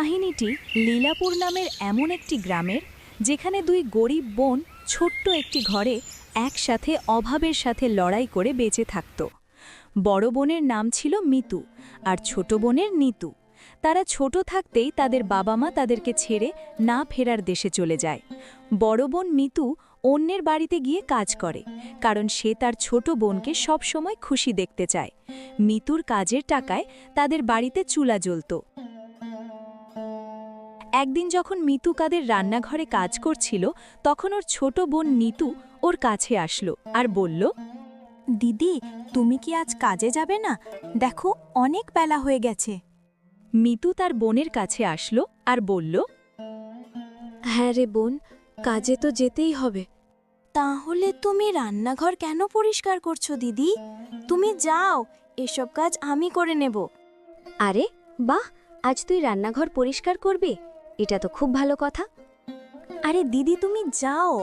কাহিনীটি লীলাপুর নামের এমন একটি গ্রামের, যেখানে দুই গরিব বোন ছোট্ট একটি ঘরে একসাথে অভাবের সাথে লড়াই করে বেঁচে থাকত। বড় বোনের নাম ছিল মিতু আর ছোট বোনের নিতু। তারা ছোট থাকতেই তাদের বাবা মা তাদেরকে ছেড়ে না ফেরার দেশে চলে যায়। বড় বোন মিতু অন্যের বাড়িতে গিয়ে কাজ করে, কারণ সে তার ছোট বোনকে সবসময় খুশি দেখতে চায়। মিতুর কাজের টাকায় তাদের বাড়িতে চুলা জ্বলত। একদিন যখন মিতু কাদের রান্নাঘরে কাজ করছিল, তখন ওর ছোট বোন নিতু ওর কাছে আসলো আর বলল, দিদি, তুমি কি আজ কাজে যাবে না? দেখো, অনেক বেলা হয়ে গেছে। মিতু তার বোনের কাছে আসলো আর বলল, হ্যাঁ রে বোন, কাজে তো যেতেই হবে। তাহলে তুমি রান্নাঘর কেন পরিষ্কার করছো দিদি? তুমি যাও, এসব কাজ আমি করে নেব। আরে বাহ, আজ তুই রান্নাঘর পরিষ্কার করবি? এটা তো খুব ভালো কথা। আরে দিদি, তুমি যাও,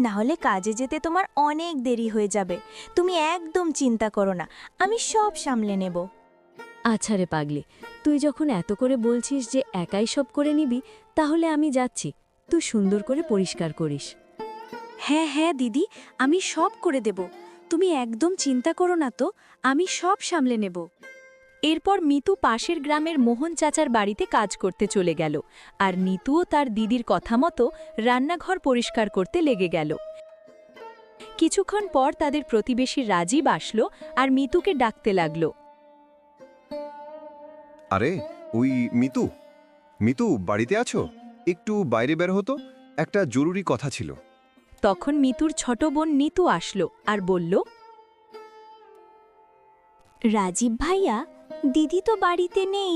না হলে কাজে যেতে তোমার অনেক দেরি হয়ে যাবে। তুমি একদম চিন্তা করো না, আমি সব সামলে নেব। আচ্ছা রে পাগলি, তুই যখন এত করে বলছিস যে একাই সব করে নিবি, তাহলে আমি যাচ্ছি। তুই সুন্দর করে পরিষ্কার করিস। হ্যাঁ হ্যাঁ দিদি, আমি সব করে দেব। তুমি একদম চিন্তা করো না তো, আমি সব সামলে নেব। এরপর মিতু পাশের গ্রামের মোহন চাচার বাড়িতে কাজ করতে চলে গেল, আর নিতুও তার দিদির কথা মতো রান্নাঘর পরিষ্কার করতে লেগে গেল। কিছুক্ষণ পর তাদের প্রতিবেশী রাজীব আসলো আর মিতুকে ডাকতে লাগল। আরে ওই মিতু, মিতু বাড়িতে আছো? একটু বাইরে বের হতো, একটা জরুরি কথা ছিল। তখন মিতুর ছোট বোন নিতু আসলো আর বলল, রাজীব ভাইয়া, দিদি তো বাড়িতে নেই।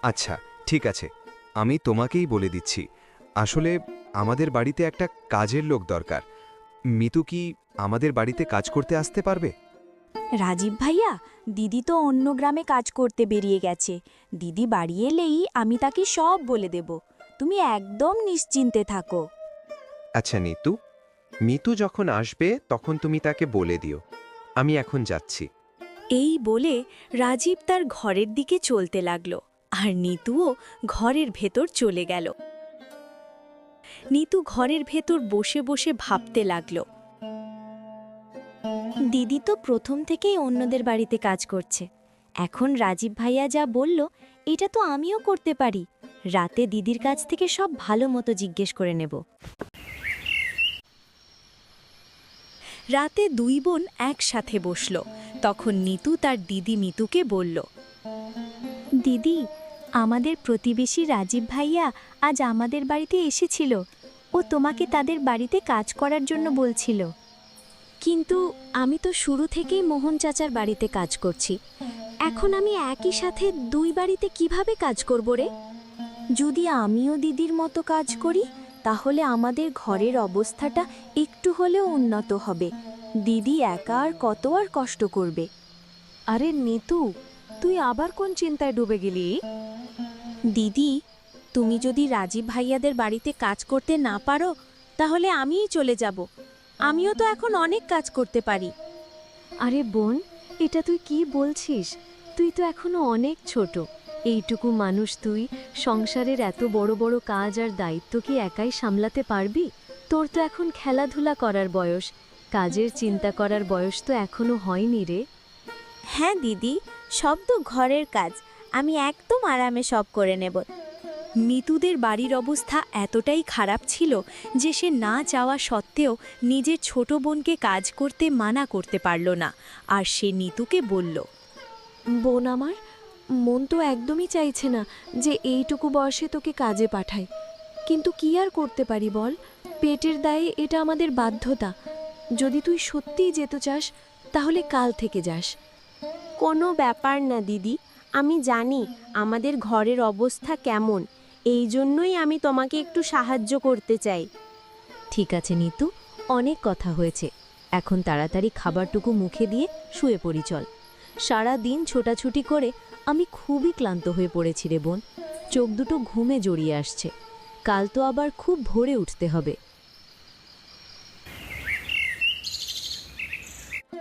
আচ্ছা ঠিক আছে, আমি তোমাকেই বলে দিচ্ছি। আসলে আমাদের বাড়িতে একটা কাজের লোক দরকার। মিতু কি আমাদের বাড়িতে কাজ করতে আসতে পারবে? রাজীব ভাইয়া, দিদি তো অন্য গ্রামে কাজ করতে বেরিয়ে গেছে। দিদি বাড়ি এলেই আমি তাকে সব বলে দেব। তুমি একদম নিশ্চিন্তে থাকো। আচ্ছা নিতু, মিতু যখন আসবে তখন তুমি তাকে বলে দিও। আমি এখন যাচ্ছি। এই বলে রাজীব তার ঘরের দিকে চলতে লাগল, আর নিতুও ঘরের ভেতর চলে গেল। নিতু ঘরের ভেতর বসে বসে ভাবতে লাগল। দিদি তো প্রথম থেকেই অন্যদের বাড়িতে কাজ করছে। এখন রাজীব ভাইয়া যা বলল, এটা তো আমিও করতে পারি। রাতে দিদির কাছ থেকে সব ভালো মতো জিজ্ঞেস করে নেব। রাতে দুই বোন একসাথে বসল। তখন নিতু তার দিদি মিতুকে বলল, দিদি, আমাদের প্রতিবেশী রাজীব ভাইয়া আজ আমাদের বাড়িতে এসেছিল। ও তোমাকে তাদের বাড়িতে কাজ করার জন্য বলছিল। কিন্তু আমি তো শুরু থেকেই মোহন চাচার বাড়িতে কাজ করছি। এখন আমি একই সাথে দুই বাড়িতে কিভাবে কাজ করব রে? যদি আমিও দিদির মতো কাজ করি, তাহলে আমাদের ঘরের অবস্থাটা একটু হলেও উন্নত হবে। দিদি একা আর কত আর কষ্ট করবে। আরে নিতু, তুই আবার কোন চিন্তায় ডুবে গেলি? দিদি, তুমি যদি রাজীব ভাইয়াদের বাড়িতে কাজ করতে না পারো, তাহলে আমিই চলে যাব। আমিও তো এখন অনেক কাজ করতে পারি। আরে বোন, এটা তুই কি বলছিস? তুই তো এখনো অনেক ছোট। এইটুকু মানুষ তুই, সংসারের এত বড় বড় কাজ আর দায়িত্ব কি একাই সামলাতে পারবি? তোর তো এখন খেলাধুলা করার বয়স, কাজের চিন্তা করার বয়স তো এখনো হয়নি রে। হ্যাঁ দিদি, সব তো ঘরের কাজ, আমি একদম আরামে সব করে নেব। মিতুদের বাড়ির অবস্থা এতটাই খারাপ ছিল যে সে না চাওয়া সত্ত্বেও নিজের ছোট বোনকে কাজ করতে মানা করতে পারল না, আর সে নিতুকে বলল, বোন আমার, মন তো একদমই চাইছে না যে এইটুকু বয়সে তোকে কাজে পাঠাই। কিন্তু কি আর করতে পারি বল? পেটের দায়ে এটা আমাদের বাধ্যতা। যদি তুই সত্যিই যেতে চাস, তাহলে কাল থেকে যাস। কোনো ব্যাপার না দিদি, আমি জানি আমাদের ঘরের অবস্থা কেমন। এই জন্যই আমি তোমাকে একটু সাহায্য করতে চাই। ঠিক আছে নিতু, অনেক কথা হয়েছে। এখন তাড়াতাড়ি খাবারটুকু মুখে দিয়ে শুয়ে পড়ি চল। সারা দিন ছোটাছুটি করে আমি খুবই ক্লান্ত হয়ে পড়েছি রে বোন। চোখ দুটো ঘুমে জড়িয়ে আসছে। কাল তো আবার খুব ভোরে উঠতে হবে।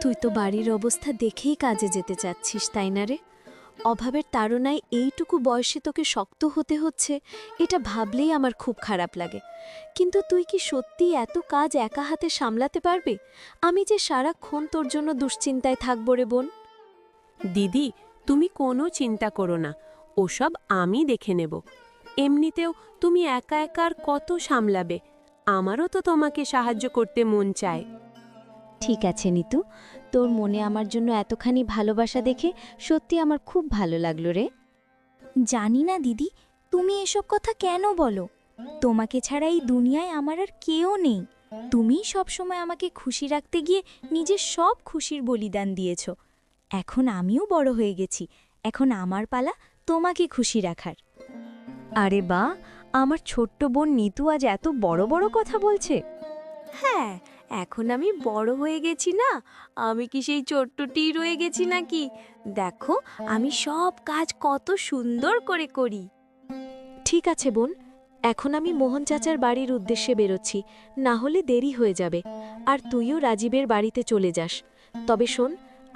তুই তো বাড়ির অবস্থা দেখেই কাজে যেতে চাচ্ছিস, তাই না রে? অভাবের তাড়নায় এইটুকু বয়সে তোকে শক্ত হতে হচ্ছে, এটা ভাবলেই আমার খুব খারাপ লাগে। কিন্তু তুই কি সত্যি এত কাজ একা হাতে সামলাতে পারবি? আমি যে সারাক্ষণ তোর জন্য দুশ্চিন্তায় থাকব রে বোন। দিদি, তুমি কোনো চিন্তা করো না, ওসব আমি দেখে নেব। এমনিতেও তুমি একা একা আর কত সামলাবে? আমারও তো তোমাকে সাহায্য করতে মন চায়। ঠিক আছে নিতু, তোর মনে আমার জন্য এতখানি ভালোবাসা দেখে সত্যি আমার খুব ভালো লাগলো রে। জানি না দিদি, তুমি এসব কথা কেন বলো? তোমাকে ছাড়া এই দুনিয়ায় আমার আর কেউ নেই। তুমিই সবসময় আমাকে খুশি রাখতে গিয়ে নিজের সব খুশির বলিদান দিয়েছ। এখন আমিও বড় হয়ে গেছি, এখন আমার পালা তোমাকে খুশি রাখার। আরে বা, আমার ছোট্ট বোন নিতু আজ এত বড় বড় কথা বলছে। হ্যাঁ, এখন আমি বড় হয়ে গেছি না, আমি কি সেই ছোট্টটিই রয়ে গেছি নাকি? দেখো আমি সব কাজ কত সুন্দর করে করি। ঠিক আছে বোন, এখন আমি মোহন চাচার বাড়ির উদ্দেশ্যে বেরোচ্ছি, না হলে দেরি হয়ে যাবে। আর তুইও রাজীবের বাড়িতে চলে যাস। তবে শোন,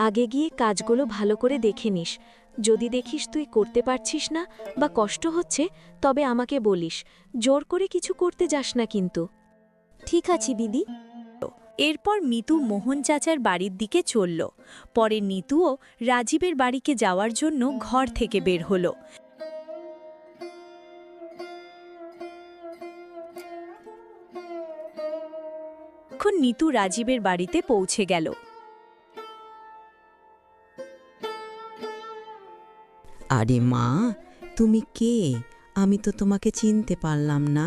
আগে গিয়ে কাজগুলো ভালো করে দেখে নিস। যদি দেখিস তুই করতে পারছিস না বা কষ্ট হচ্ছে, তবে আমাকে বলিস। জোর করে কিছু করতে যাস না কিন্তু। ঠিক আছে দিদি। এরপর মিতু মোহন চাচার বাড়ির দিকে চলল। পরে নিতুও রাজীবের বাড়িকে যাওয়ার জন্য ঘর থেকে বের হলো। এখন নিতু রাজীবের বাড়িতে পৌঁছে গেল। আরে মা, তুমি কে? আমি তো তোমাকে চিনতে পারলাম না।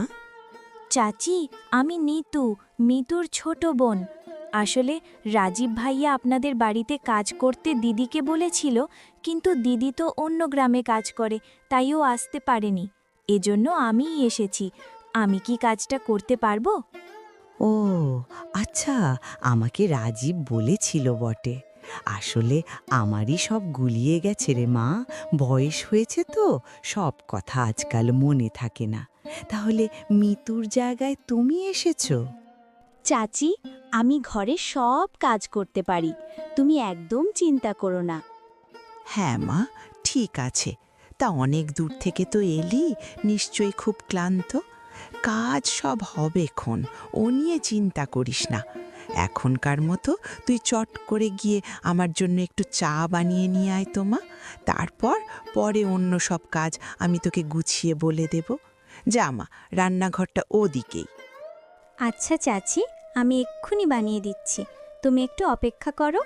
চাচি, আমি নিতু, মিতুর ছোট বোন। আসলে রাজীব ভাইয়া আপনাদের বাড়িতে কাজ করতে দিদিকে বলেছিল, কিন্তু দিদি তো অন্য গ্রামে কাজ করে, তাই ও আসতে পারেনি। এজন্য আমিই এসেছি। আমি কি কাজটা করতে পারবো? ও আচ্ছা, আমাকে রাজীব বলেছিল বটে। আসলে আমারই সব গুলিয়ে গেছে রে মা, বয়স হয়েছে তো, সব কথা আজকাল মনে থাকে না। তাহলে মিতুর জায়গায় তুমি এসেছো? চাচি, আমি ঘরে সব কাজ করতে পারি, তুমি একদম চিন্তা করো না। হ্যাঁ মা, ঠিক আছে। তা অনেক দূর থেকে তো এলি, নিশ্চয়ই খুব ক্লান্ত। কাজ সব হবেক্ষণ, ও নিয়ে চিন্তা করিস না। এখনকার মতো তুই চট করে গিয়ে আমার জন্য একটু চা বানিয়ে নিয়ে আয় তো মা। তারপর পরে অন্য সব কাজ আমি তোকে গুছিয়ে বলে দেব। যা মা, রান্নাঘরটা ওদিকেই। আচ্ছা চাচি, আমি এক্ষুনি বানিয়ে দিচ্ছি, তুমি একটু অপেক্ষা করো।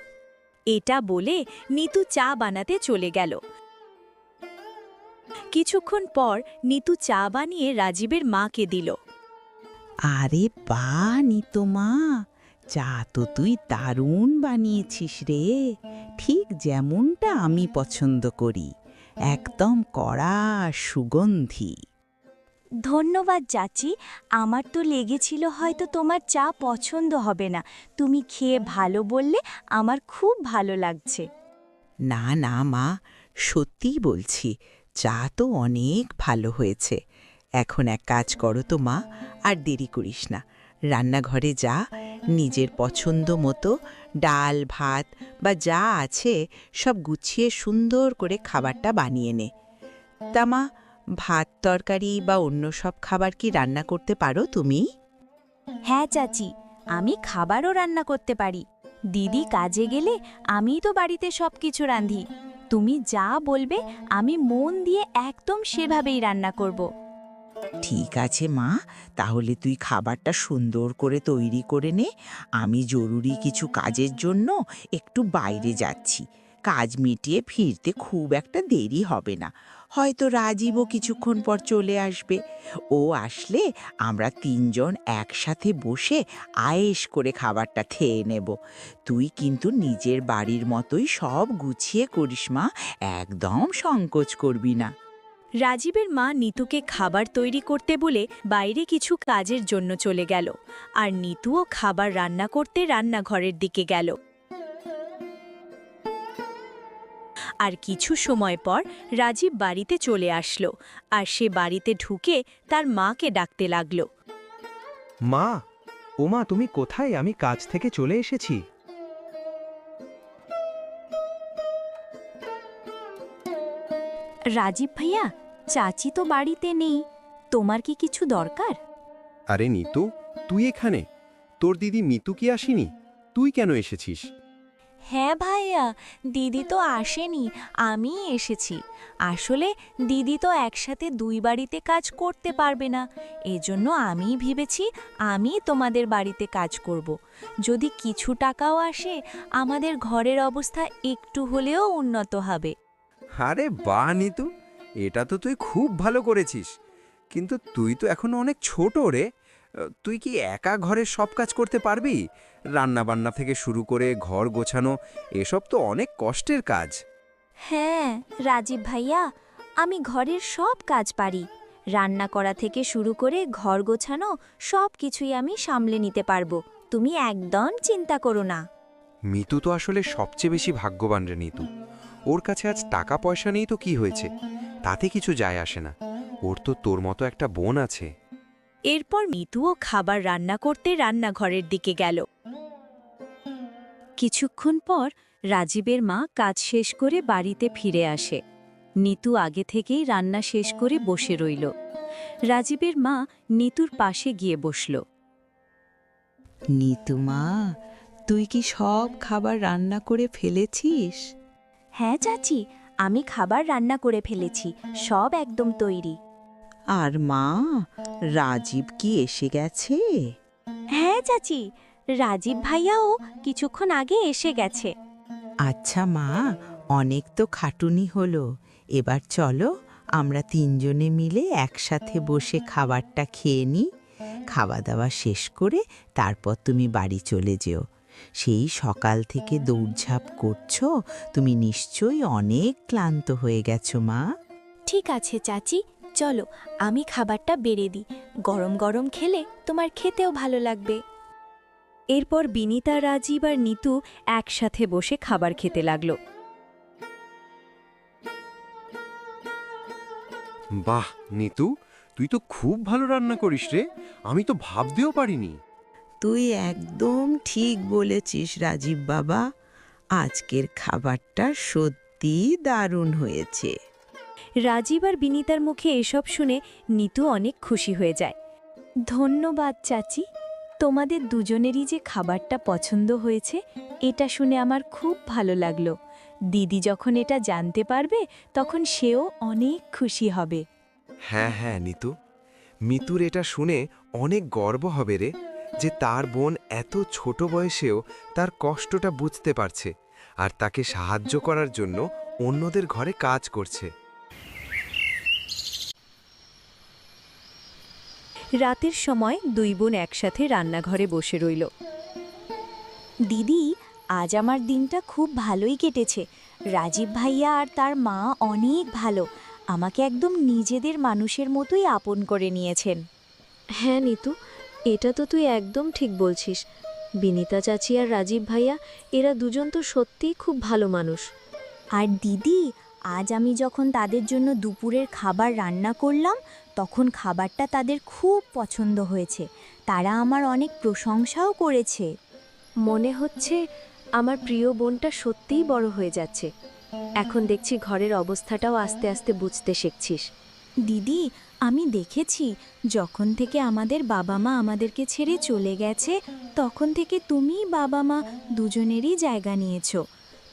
এটা বলে নিতু চা বানাতে চলে গেল। কিছুক্ষণ পর নিতু চা বানিয়ে রাজীবের মাকে দিল। আরে বা নিতো মা, চা তো তুই দারুণ বানিয়েছিস রে, ঠিক যেমনটা আমি পছন্দ করি, একদম কড়া সুগন্ধি। ধন্যবাদ চাচি, আমার তো লেগেছিল হয়তো তোমার চা পছন্দ হবে না। তুমি খেয়ে ভালো বললে আমার খুব ভালো লাগছে। না না মা, সত্যিই বলছি, চা তো অনেক ভালো হয়েছে। এখন এক কাজ করো তো মা, আর দেরি করিস না, রান্নাঘরে যা, নিজের পছন্দ মতো ডাল ভাত বা যা আছে সব গুছিয়ে সুন্দর করে খাবারটা বানিয়ে নে। তা মা, ভাত তরকারি বা অন্য সব খাবার কি রান্না করতে পারো তুমি? হ্যাঁ চাচি, আমি খাবারও রান্না করতে পারি। দিদি কাজে গেলে আমিই তো বাড়িতে সবকিছু রাঁধি। তুমি যা বলবে আমি মন দিয়ে একদম সেভাবেই রান্না করব। ঠিক আছে মা, তাহলে তুই খাবারটা সুন্দর করে তৈরি করে নে। আমি জরুরি কিছু কাজের জন্য একটু বাইরে যাচ্ছি। কাজ মিটিয়ে ফিরতে খুব একটা দেরি হবে না। হয়তো রাজীবও কিছুক্ষণ পর চলে আসবে। ও আসলে আমরা তিনজন একসাথে বসে আয়েশ করে খাবারটা খেয়ে নেব। তুই কিন্তু নিজের বাড়ির মতোই সব গুছিয়ে করিস মা, একদম সংকোচ করবি না। রাজীবের মা নিতুকে খাবার তৈরি করতে বলে বাইরে কিছু কাজের জন্য চলে গেল, আর নিতুও খাবার রান্না করতে রান্নাঘরের দিকে গেল। আর কিছু সময় পর রাজীব বাড়িতে চলে আসলো, আর সে বাড়িতে ঢুকে তার মাকে ডাকতে লাগলো। মা, ওমা, তুমি কোথায়? আমি কাজ থেকে চলে এসেছি। রাজীব ভাইয়া, চাচি তো বাড়িতে নেই, তোমার কি কিছু দরকার? আরে নিতু, তুই এখানে? তোর দিদি মিতু কি আসেনি? তুই কেন এসেছিস? হ্যাঁ ভাইয়া, দিদি তো আসেনি, আমিই এসেছি। আসলে দিদি তো একসাথে দুই বাড়িতে কাজ করতে পারবে না, এজন্য আমিই ভেবেছি আমি তোমাদের বাড়িতে কাজ করব। যদি কিছু টাকাও আসে, আমাদের ঘরের অবস্থা একটু হলেও উন্নত হবে। আরে বাহ নিতু, এটা তো তুই খুব ভালো করেছিস। কিন্তু তুই তো এখনো অনেক ছোট রে। তুই কি একা ঘরের সব কাজ করতে পারবি? রান্না বান্না থেকে শুরু করে ঘর গোছানো, এসব তো অনেক কষ্টের কাজ। হ্যাঁ রাজীব ভাইয়া, আমি ঘরের সব কাজ পারি। রান্না করা থেকে শুরু করে ঘর গোছানো সব কিছুই আমি সামলে নিতে পারবো। তুমি একদম চিন্তা করো না। মিতু তো আসলে সবচেয়ে বেশি ভাগ্যবান রে নিতু। ওর কাছে আজ টাকা পয়সা নেই তো কি হয়েছে, তাতে কিছু যায় আসে না। ওর তো তোর মতো একটা বোন আছে। এরপর মিতুও খাবার রান্না করতে রান্নাঘরের দিকে গেল। কিছুক্ষণ পর রাজীবের মা কাজ শেষ করে বাড়িতে ফিরে আসে। নিতু আগে থেকেই রান্না শেষ করে বসে রইল। রাজীবের মা নিতুর পাশে গিয়ে বসল। নিতু মা, তুই কি সব খাবার রান্না করে ফেলেছিস? হ্যাঁ চাচি, আমি খাবার রান্না করে ফেলেছি, সব একদম তৈরি। আর মা, রাজীব কি এসে গেছে? হ্যাঁ চাচি, রাজীব ভাইয়াও কিছুক্ষণ আগে এসে গেছে। আচ্ছা মা, অনেক তো খাটুনি হলো। এবার চলো আমরা তিনজনে মিলে একসাথে বসে খাবারটা খেয়ে নিই। খাওয়া দাওয়া শেষ করে তারপর তুমি বাড়ি চলে যেও। সেই সকাল থেকে দৌড়ঝাঁপ করছো, তুমি নিশ্চয়ই অনেক ক্লান্ত হয়ে গেছো মা। ঠিক আছে চাচি, চলো আমি খাবারটা বেড়ে দিই। গরম গরম খেলে তোমার খেতেও ভালো লাগবে। এরপর বিনিতা, রাজীব আর নিতু একসাথে বসে খাবার খেতে লাগল। বাহ নিতু, তুই তো খুব ভালো রান্না করিস রে। আমি তো ভাবতেও পারিনি। তুই একদম ঠিক বলেছিস রাজীব বাবা। আজকের খাবারটা সত্যিই দারুণ হয়েছে। রাজীব আর বিনিতার মুখে এসব শুনে নিতু অনেক খুশি হয়ে যায়। ধন্যবাদ চাচি, তোমাদের দুজনেরই যে খাবারটা পছন্দ হয়েছে এটা শুনে আমার খুব ভালো লাগলো। দিদি যখন এটা জানতে পারবে তখন সেও অনেক খুশি হবে। হ্যাঁ হ্যাঁ নিতু, মিতুর এটা শুনে অনেক গর্ব হবে রে, যে তার বোন এত ছোট বয়সেও তার কষ্টটা বুঝতে পারছে আর তাকে সাহায্য করার জন্য অন্যদের ঘরে কাজ করছে। রাতের সময় দুই বোন একসাথে রান্নাঘরে বসে রইল। দিদি, আজ আমার দিনটা খুব ভালোই কেটেছে। রাজীব ভাইয়া আর তার মা অনেক ভালো, আমাকে একদম নিজেদের মানুষের মতোই আপন করে নিয়েছেন। হ্যাঁ নিতু, এটা তো তুই একদম ঠিক বলছিস। বিনিতা চাচি আর রাজীব ভাইয়া, এরা দুজন তো সত্যিই খুব ভালো মানুষ। আর দিদি, আজ আমি যখন তাদের জন্য দুপুরের খাবার রান্না করলাম তখন খাবারটা তাদের খুব পছন্দ হয়েছে। তারা আমার অনেক প্রশংসাও করেছে। মনে হচ্ছে আমার প্রিয় বোনটা সত্যিই বড় হয়ে যাচ্ছে। এখন দেখছি ঘরের অবস্থাটাও আস্তে আস্তে বুঝতে শিখছিস। দিদি, আমি দেখেছি যখন থেকে আমাদের বাবা মা আমাদেরকে ছেড়ে চলে গেছে তখন থেকে তুমি বাবা মা দুজনেরই জায়গা নিয়েছো।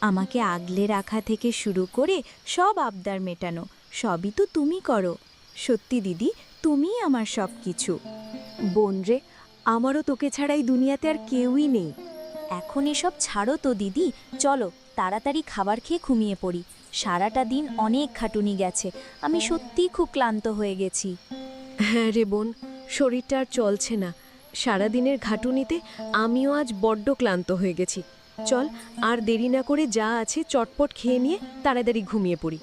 আমাকে আগলে রাখা থেকে শুরু করে সব আবদার মেটানো সবই তো তুমি করো। সত্যি দিদি, তুমিই আমার সব কিছু। বোন রে, আমারও তোকে ছাড়া এই দুনিয়াতে আর কেউই নেই। এখন এসব ছাড়ো তো দিদি, চলো তাড়াতাড়ি খাবার খেয়ে ঘুমিয়ে পড়ি। সারাটা দিন অনেক খাটুনি গেছে, আমি সত্যিই খুব ক্লান্ত হয়ে গেছি। হ্যাঁ রে বোন, শরীরটা আর চলছে না। সারাদিনের ঘাটুনিতে আমিও আজ বড্ড ক্লান্ত হয়ে গেছি। চল আর দেরি না করে যা আছে চটপট খেয়ে নিয়ে তাড়াতাড়ি ঘুমিয়ে পড়ি।